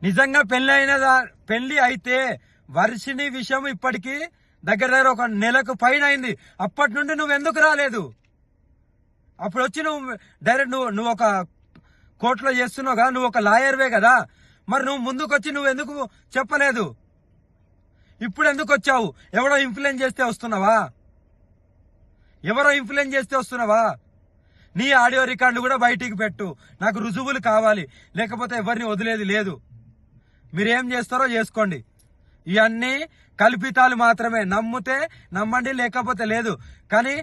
నిజంగా పెళ్లి అయితే వర్షిని విషయం ఇప్పటికీ దగ్గర ఒక నెలకు పైన అయింది. అప్పటి నుండి నువ్వు ఎందుకు రాలేదు? అప్పుడు వచ్చి నువ్వు డైరెక్ట్ నువ్వు ఒక కోర్టులో చేస్తున్నావు కదా, నువ్వు ఒక లాయర్వే కదా, మరి నువ్వు ముందుకు వచ్చి నువ్వు ఎందుకు చెప్పలేదు? ఇప్పుడు ఎందుకు వచ్చావు? ఎవరో ఇన్ఫ్లుయెన్స్ చేస్తే వస్తున్నావా? నీ ఆడియో రికార్డులు కూడా బయటికి పెట్టు, నాకు రుజువులు కావాలి, లేకపోతే ఎవరిని వదిలేది లేదు. మీరేం చేస్తారో చేసుకోండి. ఇవన్నీ కల్పితాలు మాత్రమే. నమ్మితే నమ్మండి, లేకపోతే లేదు. కానీ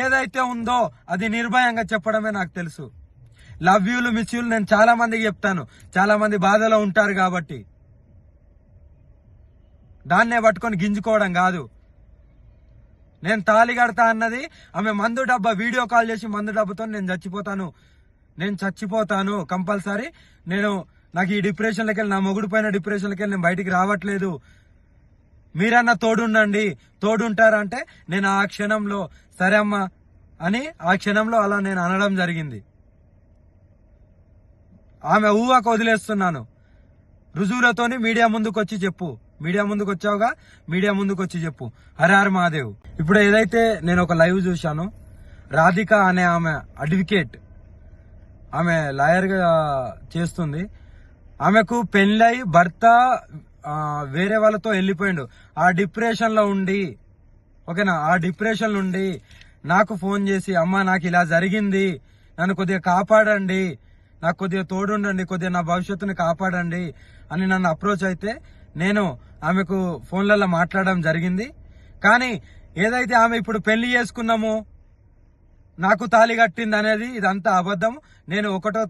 ఏదైతే ఉందో అది నిర్భయంగా చెప్పడమే నాకు తెలుసు. లవ్ యూలు మిస్ యూలు నేను చాలా మందికి చెప్తాను. చాలా మంది బాధలో ఉంటారు కాబట్టి దాన్నే పట్టుకొని గింజుకోవడం కాదు. నేను తాళి కడతా అన్నది ఆమె మందు డబ్బా వీడియో కాల్ చేసి మందు డబ్బాతో నేను చచ్చిపోతాను కంపల్సరీ, నాకు ఈ డిప్రెషన్లకి వెళ్ళి, నా మొగుడు పైన డిప్రెషన్లకి వెళ్ళి నేను బయటికి రావట్లేదు, మీరన్నా తోడుంటారంటే నేను ఆ క్షణంలో సరే అమ్మా అని ఆ క్షణంలో అలా నేను అనడం జరిగింది. ఆమె ఊహకు వదిలేస్తున్నాను. రుజువులతోని మీడియా ముందుకు వచ్చి చెప్పు. మీడియా ముందుకు వచ్చావుగా, మీడియా ముందుకు వచ్చి చెప్పు. హరహర మహాదేవ్. ఇప్పుడు ఏదైతే నేను ఒక లైవ్ చూశాను, రాధిక అనే ఆమె అడ్వకేట్, ఆమె లాయర్ గా చేస్తుంది. ఆమెకు పెళ్ళై భర్త వేరే వాళ్ళతో వెళ్ళిపోయిండు. ఆ డిప్రెషన్ లో ఉండి, ఓకేనా, ఆ డిప్రెషన్ నుండి నాకు ఫోన్ చేసి, అమ్మా నాకు ఇలా జరిగింది, నన్ను కొద్దిగా కాపాడండి, నాకు కొద్దిగా తోడుండండి, కొద్దిగా నా భవిష్యత్తుని కాపాడండి అని నన్ను అప్రోచ్ అయితే నేను ఆమెకు ఫోన్లలో మాట్లాడడం జరిగింది. కానీ ఏదైతే ఆమె ఇప్పుడు పెళ్లి చేసుకున్నామో, నాకు తాళి కట్టింది అనేది ఇదంతా అబద్ధం. నేను ఒకటో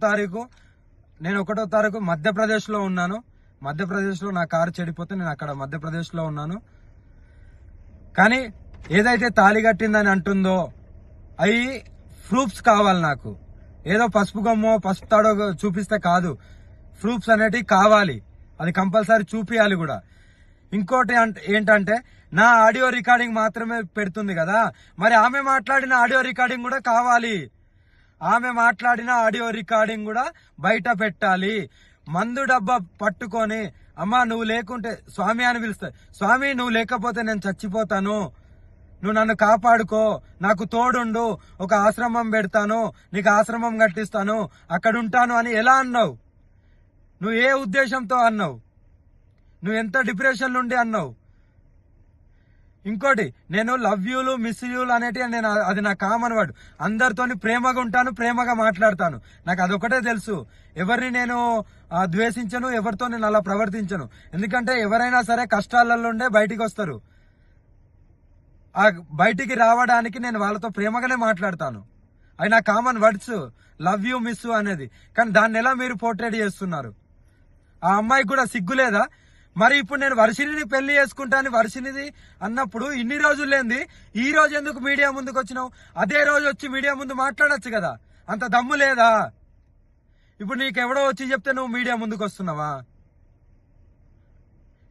తారీఖు మధ్యప్రదేశ్లో ఉన్నాను. మధ్యప్రదేశ్లో నా కారు చెడిపోతే నేను అక్కడ మధ్యప్రదేశ్లో ఉన్నాను. కానీ ఏదైతే తాళి కట్టిందని అంటుందో అవి ప్రూఫ్స్ కావాలి నాకు. ఏదో పసుపు గమ్మో పసుపు తాడో చూపిస్తే కాదు, ప్రూఫ్స్ అనేటివి కావాలి. అది కంపల్సరీ చూపియాలి కూడా. ఇంకోటి ఏంటంటే నా ఆడియో రికార్డింగ్ మాత్రమే పెడుతుంది కదా, మరి ఆమె మాట్లాడిన ఆడియో రికార్డింగ్ కూడా కావాలి. ఆమె మాట్లాడిన ఆడియో రికార్డింగ్ కూడా బయట పెట్టాలి. మందు డబ్బా పట్టుకొని, అమ్మా నువ్వు లేకుంటే స్వామి అని పిలుస్తా, స్వామి నువ్వు లేకపోతే నేను చచ్చిపోతాను, నువ్వు నన్ను కాపాడుకో, నాకు తోడుండు, ఒక ఆశ్రమం పెడతాను, నీకు ఆశ్రమం కట్టిస్తాను, అక్కడ ఉంటాను అని ఎలా అన్నావు? నువ్వు ఏ ఉద్దేశంతో అన్నావు? నువ్వు ఎంత డిప్రెషన్ నుండి అన్నావు? ఇంకోటి, నేను లవ్ యూలు మిస్ యూలు అనేటివి అది నా కామన్ వర్డ్. అందరితోని ప్రేమగా ఉంటాను, ప్రేమగా మాట్లాడతాను. నాకు అదొకటే తెలుసు. ఎవరిని నేను ద్వేషించను, ఎవరితో నేను అలా ప్రవర్తించను. ఎందుకంటే ఎవరైనా సరే కష్టాలలో ఉండే బయటికి వస్తారు. ఆ బయటికి రావడానికి నేను వాళ్ళతో ప్రేమగానే మాట్లాడతాను. అవి నా common words, love you miss అనేది. కానీ దాన్ని ఎలా మీరు పోర్ట్రేట్ చేస్తున్నారు? ఆ అమ్మాయికి కూడా సిగ్గులేదా? మరి ఇప్పుడు నేను వర్షిని పెళ్లి చేసుకుంటాను, వర్షినిది అన్నప్పుడు ఇన్ని రోజులు లేంది ఈ రోజు ఎందుకు మీడియా ముందుకు వచ్చినావు? అదే రోజు వచ్చి మీడియా ముందు మాట్లాడొచ్చు కదా, అంత దమ్ము లేదా? ఇప్పుడు నీకెవడో వచ్చి చెప్తే నువ్వు మీడియా ముందుకు వస్తున్నావా?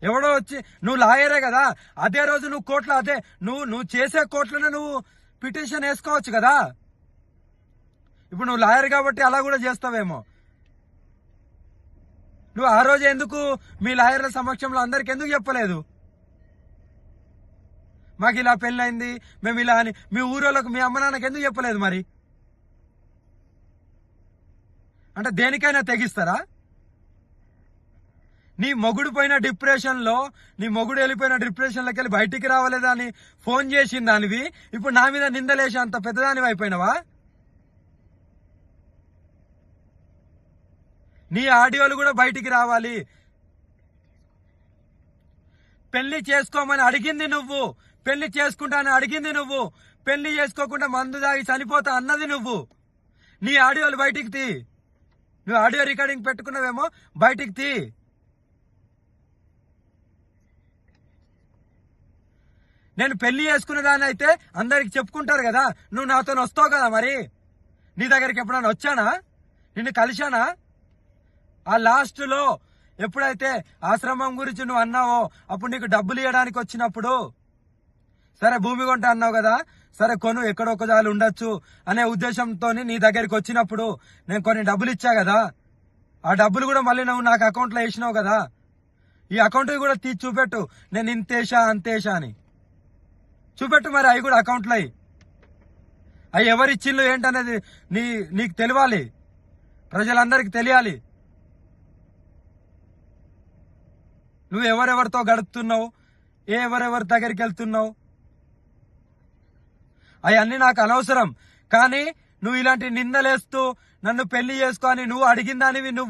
ఎవడో వచ్చి, నువ్వు లాయరే కదా, అదే రోజు నువ్వు కోర్టులో, అదే నువ్వు చేసే కోర్టులోనే నువ్వు పిటిషన్ వేసుకోవచ్చు కదా. ఇప్పుడు నువ్వు లాయర్ కాబట్టి అలా కూడా చేస్తావేమో. నువ్వు ఆ రోజు ఎందుకు మీ లాయర్ల సమక్షంలో అందరికి ఎందుకు చెప్పలేదు? మాకు ఇలా పెళ్ళైంది, మేము ఇలా అని మీ ఊరోళ్ళకు, మీ అమ్మ నాన్నకి ఎందుకు చెప్పలేదు? మరి అంటే దేనికైనా తెగిస్తారా? నీ మొగుడు పోయిన డిప్రెషన్లో, నీ మొగుడు వెళ్ళిపోయిన డిప్రెషన్లోకి వెళ్ళి బయటికి రావలేదా అని ఫోన్ చేసిన దానివి ఇప్పుడు నా మీద నిందలేసి అంత పెద్దదానివి అయిపోయినావా? నీ ఆడియోలు కూడా బయటికి రావాలి. పెళ్లి చేసుకోమని అడిగింది నువ్వు, పెళ్లి చేసుకుంటానని అడిగింది నువ్వు, పెళ్లి చేసుకోకుండా మందు దాగి చనిపోతా అన్నది నువ్వు. నీ ఆడియోలు బయటికి తీ. నువ్వు ఆడియో రికార్డింగ్ పెట్టుకున్నావేమో, బయటికి తీ. నేను పెళ్లి చేసుకునే దాన్ని అయితే అందరికి చెప్పుకుంటారు కదా, నువ్వు నాతో వస్తావు కదా. మరి నీ దగ్గరికి ఎప్పుడైనా వచ్చానా? నిన్ను కలిశానా? ఆ లాస్ట్ లో ఎప్పుడైతే ఆశ్రమం గురించి నువ్వు అన్నావో, అప్పుడు నీకు డబ్బులు ఇవ్వడానికి వచ్చినప్పుడు, సరే భూమి కొంట అన్నావు కదా, సరే కొను, ఎక్కడొక్కదాలు ఉండొచ్చు అనే ఉద్దేశంతో నీ దగ్గరికి వచ్చినప్పుడు నేను కొన్ని డబ్బులు ఇచ్చా కదా. ఆ డబ్బులు కూడా మళ్ళీ నువ్వు నాకు అకౌంట్ లో వేసినావు కదా, ఈ అకౌంట్ కూడా తీసి చూపెట్టు. నేను ఇంతేషా అంతేషా అని చూపెట్టు. మరి అవి కూడా అకౌంట్ లో అవి ఎవరిచ్చిళ్ళు ఏంటనేది నీకు తెలియాలి, ప్రజలందరికి తెలియాలి. నువ్వు ఎవరెవరితో గడుపుతున్నావు, ఎవరెవరి దగ్గరికి వెళ్తున్నావు, అవన్నీ నాకు అనవసరం. కానీ నువ్వు ఇలాంటి నిందలేస్తూ నన్ను పెళ్లి చేసుకో అని నువ్వు అడిగిన దానివి నువ్వు